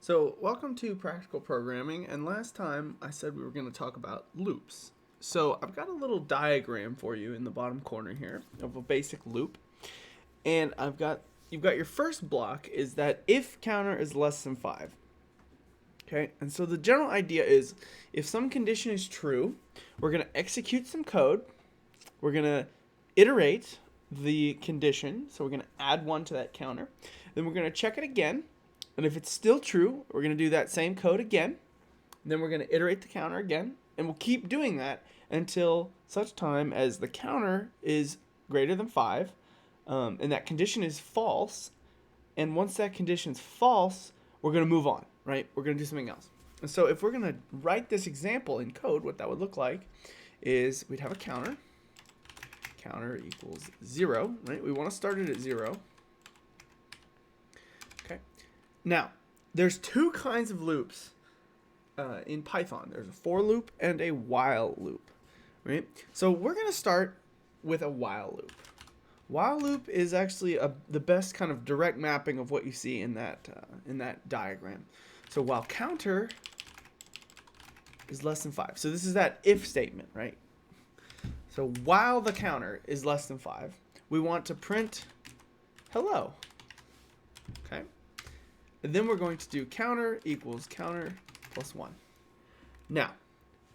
So, welcome to Practical Programming, and last time I said we were going to talk about loops. So, I've got a little diagram for you in the bottom corner here of a basic loop, and you've got your first block is that if counter is less than 5. Okay, and so the general idea is if some condition is true, we're going to execute some code, we're going to iterate the condition, so we're going to add 1 to that counter, then we're going to check it again. And if it's still true, we're going to do that same code again. And then we're going to iterate the counter again. And we'll keep doing that until such time as the counter is greater than 5. And that condition is false. And once that condition is false, we're going to move on, right? We're going to do something else. And so if we're going to write this example in code, what that would look like is we'd have a counter. Counter equals 0, right? We want to start it at 0. Now, there's two kinds of loops in Python. There's a for loop and a while loop, right? So we're going to start with a while loop. While loop is actually the best kind of direct mapping of what you see in that diagram. So while counter is less than 5. So this is that if statement, right? So while the counter is less than 5, we want to print hello. Okay? And then we're going to do counter equals counter plus 1. Now,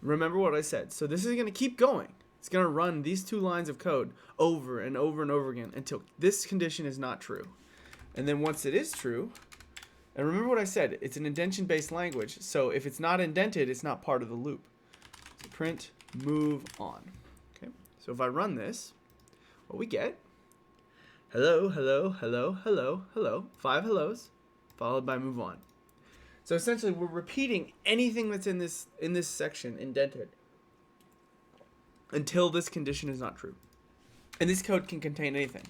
remember what I said. So this is going to keep going. It's going to run these two lines of code over and over and over again until this condition is not true. And then once it is true, and remember what I said, it's an indentation-based language. So if it's not indented, it's not part of the loop. So print move on. Okay. So if I run this, what we get, hello, hello, hello, hello, hello, 5 hellos, followed by move on. So essentially, we're repeating anything that's in this section indented until this condition is not true. And this code can contain anything.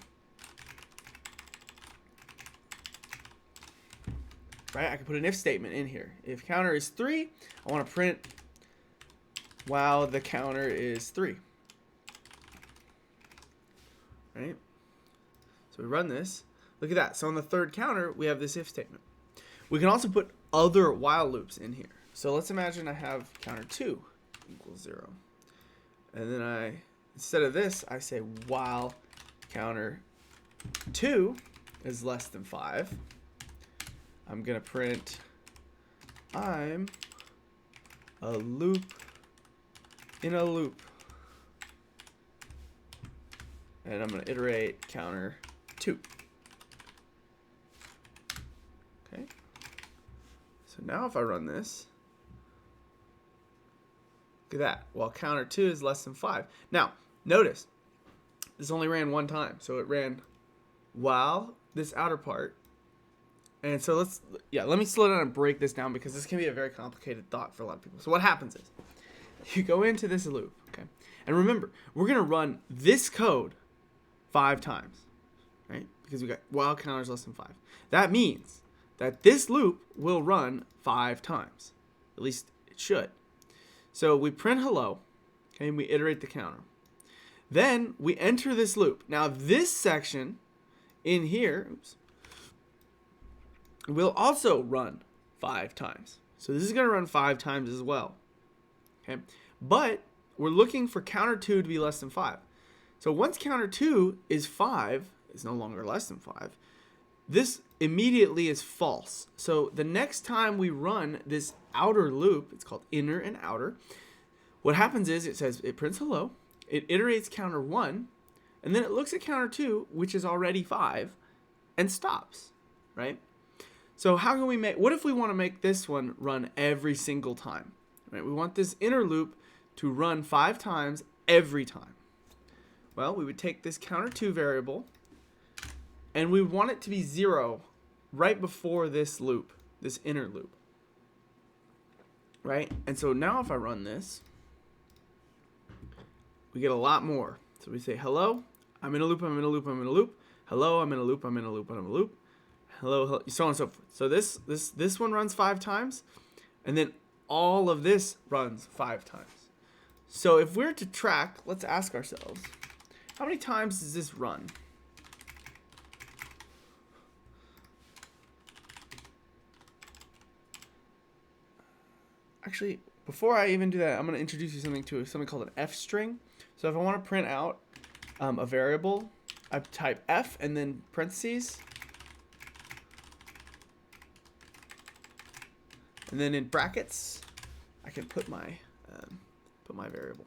Right? I can put an if statement in here. If counter is 3, I want to print while the counter is 3. Right? So we run this. Look at that. So on the third counter, we have this if statement. We can also put other while loops in here. So let's imagine I have counter 2 equals 0. And then instead of this, I say while counter 2 is less than 5, I'm going to print I'm a loop in a loop. And I'm going to iterate counter 2. Okay. So now if I run this, look at that. While counter 2 is less than 5. Now, notice, this only ran one time. So it ran while this outer part. And so let me slow down and break this down because this can be a very complicated thought for a lot of people. So what happens is, you go into this loop, okay? And remember, we're going to run this code 5 times, right? Because we got while counter is less than 5. That means that this loop will run 5 times. At least it should. So we print hello, okay, and we iterate the counter. Then we enter this loop. Now this section in here, will also run 5 times. So this is going to run 5 times as well. Okay, but we're looking for counter 2 to be less than 5. So once counter 2 is 5, it's no longer less than 5. This immediately is false. So the next time we run this outer loop, it's called inner and outer, what happens is it prints hello, it iterates counter 1, and then it looks at counter 2, which is already 5, and stops, right? So how can we what if we want to make this one run every single time? Right? We want this inner loop to run 5 times every time. Well, we would take this counter 2 variable, and we want it to be 0 right before this loop, this inner loop. Right? And so now if I run this, we get a lot more. So we say, hello, I'm in a loop, I'm in a loop, I'm in a loop. Hello, I'm in a loop, I'm in a loop, I'm in a loop. Hello, hello, so on and so forth. So this one runs 5 times, and then all of this runs 5 times. So if we're to track, let's ask ourselves, how many times does this run? actually, before I even do that, I'm going to introduce you to something called an F string. So if I want to print out a variable, I type F and then parentheses. And then in brackets, I can put my variable.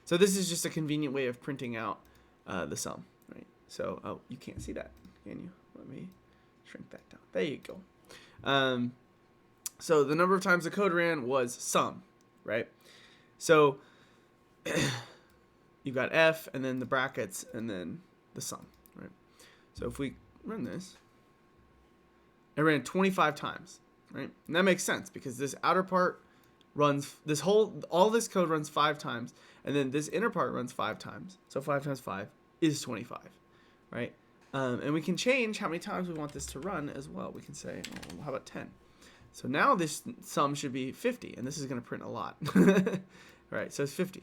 So this is just a convenient way of printing out the sum, right? So, oh, you can't see that, can you? Let me shrink that down. There you go. So the number of times the code ran was sum, right? So you've got F and then the brackets and then the sum, right? So if we run this, it ran 25 times, right? And that makes sense because this outer part runs, all this code runs 5 times, and then this inner part runs 5 times. So 5 times 5 is 25, right? And we can change how many times we want this to run as well. We can say, oh, how about 10? So now this sum should be 50, and this is going to print a lot. Right, so it's 50.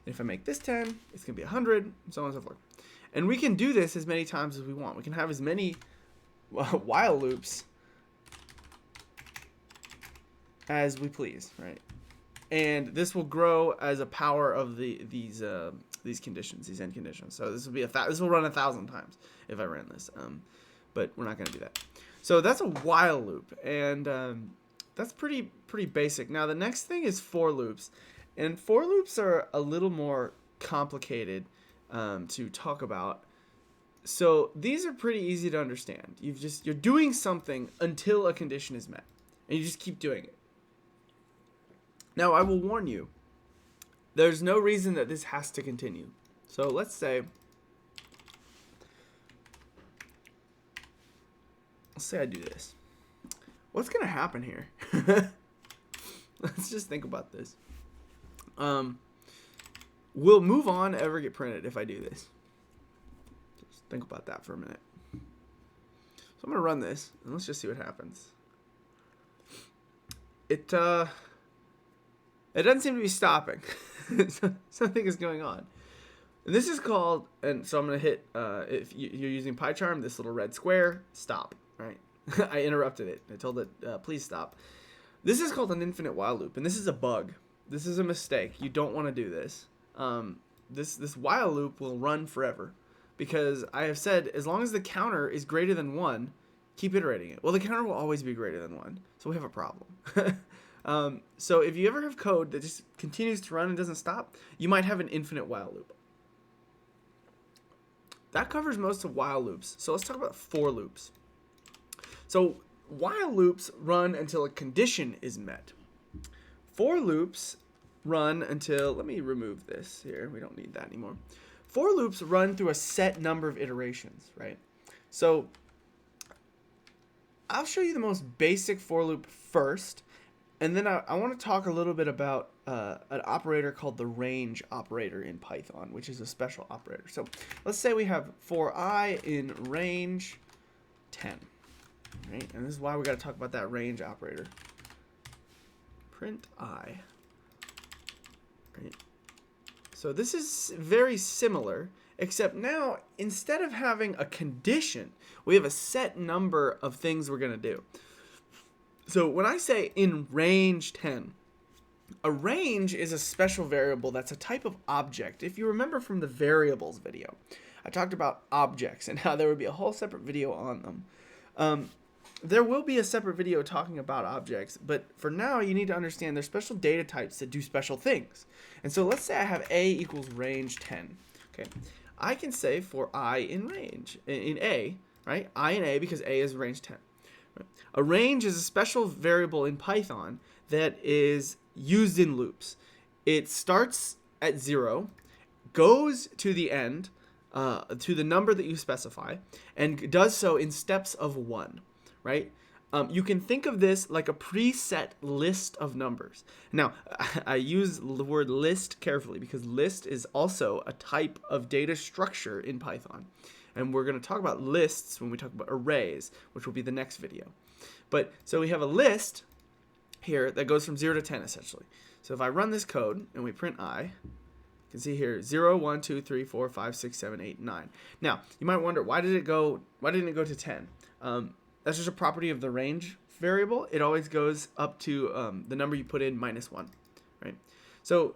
And if I make this 10, it's going to be 100, and so on and so forth. And we can do this as many times as we want. We can have as many while loops as we please, right? And this will grow as a power of these conditions, these end conditions. So this will be this will run 1,000 times if I ran this, but we're not going to do that. So that's a while loop, and that's pretty basic. Now the next thing is for loops, and for loops are a little more complicated to talk about. So these are pretty easy to understand. You're doing something until a condition is met, and you just keep doing it. Now I will warn you, there's no reason that this has to continue. So let's say I do this. What's going to happen here? Let's just think about this. Will move on ever get printed if I do this? Just think about that for a minute. So I'm going to run this, and let's just see what happens. It doesn't seem to be stopping. Something is going on. And this is called, and so I'm going to hit, if you're using PyCharm, this little red square, stop. Right? I interrupted it. I told it, please stop. This is called an infinite while loop, and this is a bug. This is a mistake. You don't want to do this. This while loop will run forever because I have said as long as the counter is greater than 1, keep iterating it. Well, the counter will always be greater than 1, so we have a problem. So if you ever have code that just continues to run and doesn't stop, you might have an infinite while loop. That covers most of while loops. So let's talk about for loops. So while loops run until a condition is met. For loops run until, let me remove this here. We don't need that anymore. For loops run through a set number of iterations, right? So I'll show you the most basic for loop first. And then I want to talk a little bit about an operator called the range operator in Python, which is a special operator. So let's say we have for I in range 10. Right? And this is why we got to talk about that range operator. Print I. Right? So this is very similar, except now instead of having a condition, we have a set number of things we're going to do. So when I say in range 10, a range is a special variable that's a type of object. If you remember from the variables video, I talked about objects and how there would be a whole separate video on them. There will be a separate video talking about objects, but for now you need to understand there's special data types that do special things. And so let's say I have a equals range 10. Okay, I can say for I in range, in a, right? I in a because a is range 10. Right? A range is a special variable in Python that is used in loops. It starts at 0, goes to the end, to the number that you specify, and does so in steps of 1. Right? You can think of this like a preset list of numbers. Now, I use the word list carefully because list is also a type of data structure in Python. And we're going to talk about lists when we talk about arrays, which will be the next video. But so we have a list here that goes from 0 to 10 essentially. So if I run this code and we print I, you can see here 0, 1, 2, 3, 4, 5, 6, 7, 8, 9. Now, you might wonder why didn't it go to 10? That's just a property of the range variable, it always goes up to the number you put in minus 1, right? So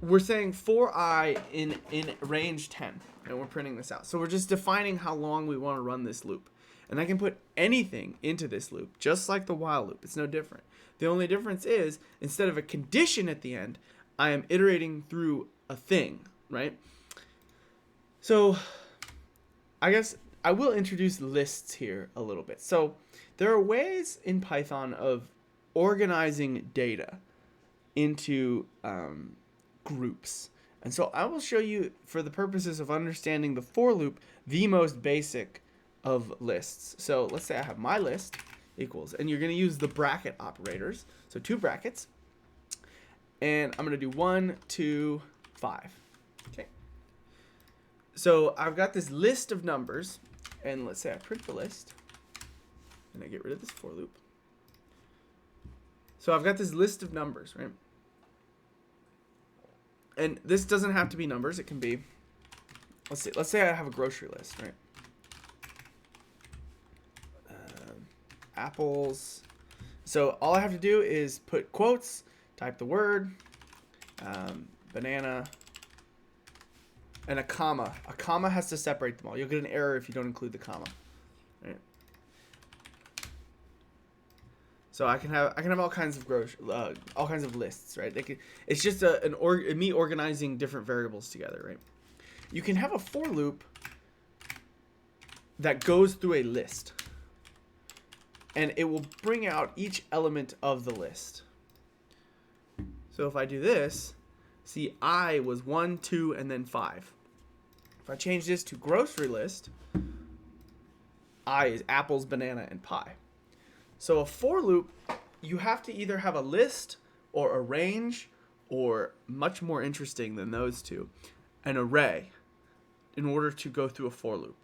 we're saying for I in range 10, and we're printing this out. So we're just defining how long we want to run this loop. And I can put anything into this loop, just like the while loop. It's no different. The only difference is, instead of a condition at the end, I am iterating through a thing, right? So I guess I will introduce lists here a little bit. So there are ways in Python of organizing data into groups. And so I will show you, for the purposes of understanding the for loop, the most basic of lists. So let's say I have my list equals, and you're going to use the bracket operators. So 2 brackets. And I'm going to do 1, 2, 5. Okay. So I've got this list of numbers, and let's say I print the list, and I get rid of this for loop. So I've got this list of numbers, right? And this doesn't have to be numbers. It can be, let's say I have a grocery list, right? Apples. So all I have to do is put quotes, type the word, banana, and a comma. A comma has to separate them all. You'll get an error if you don't include the comma. Right? So I can have all kinds of lists, right? It's just me organizing different variables together, right? You can have a for loop that goes through a list, and it will bring out each element of the list. So if I do this, see, I was 1, 2, and then 5. If I change this to grocery list, I is apples, banana, and pie. So a for loop, you have to either have a list or a range, or much more interesting than those two, an array, in order to go through a for loop.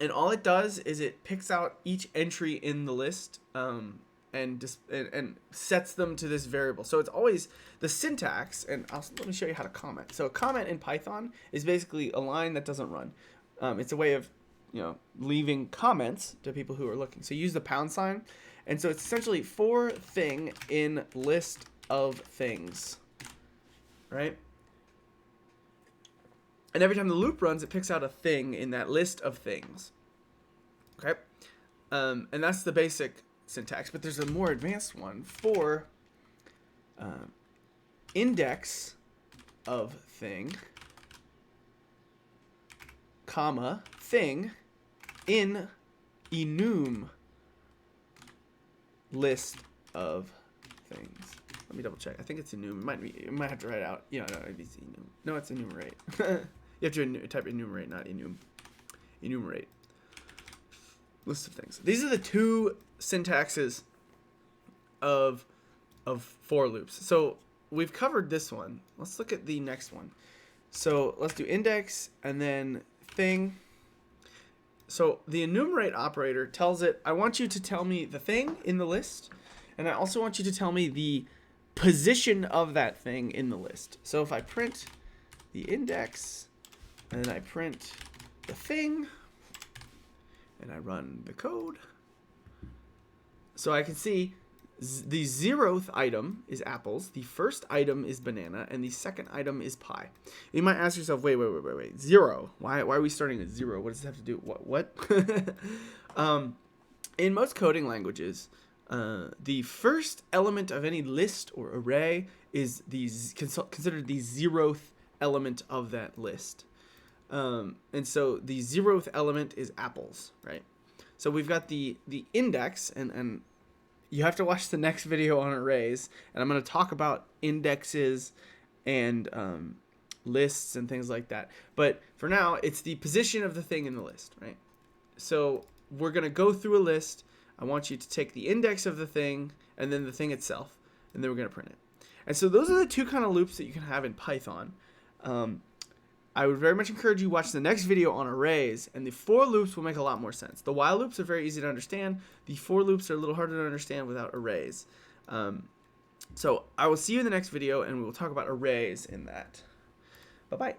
And all it does is it picks out each entry in the list and sets them to this variable. So it's always the syntax, and let me show you how to comment. So a comment in Python is basically a line that doesn't run. It's a way of leaving comments to people who are looking. So you use the pound sign, and so it's essentially for thing in list of things, right? And every time the loop runs, it picks out a thing in that list of things. Okay? And that's the basic syntax. But there's a more advanced one for index of thing, comma, thing in enum list of things. Let me double check. I think it's enum. You might have to write it out. No, it's enum. No, it's enumerate. You have to type enumerate, not enum. Enumerate. List of things. These are the 2 syntaxes of for loops. So we've covered this one. Let's look at the next one. So let's do index and then thing. So the enumerate operator tells it, I want you to tell me the thing in the list, and I also want you to tell me the position of that thing in the list. So if I print the index, and then I print the thing, and I run the code, so I can see the 0th item is apples, the first item is banana, and the second item is pie. You might ask yourself, wait, 0? Why are we starting at 0? What does this have to do? What? In most coding languages, the first element of any list or array is considered the 0th element of that list. And so the 0th element is apples, right? So we've got the index, and you have to watch the next video on arrays, and I'm going to talk about indexes and lists and things like that. But for now, it's the position of the thing in the list, right? So we're going to go through a list. I want you to take the index of the thing and then the thing itself, and then we're going to print it. And so those are the 2 kind of loops that you can have in Python. I would very much encourage you to watch the next video on arrays, and the for loops will make a lot more sense. The while loops are very easy to understand. The for loops are a little harder to understand without arrays. So I will see you in the next video, and we will talk about arrays in that. Bye-bye.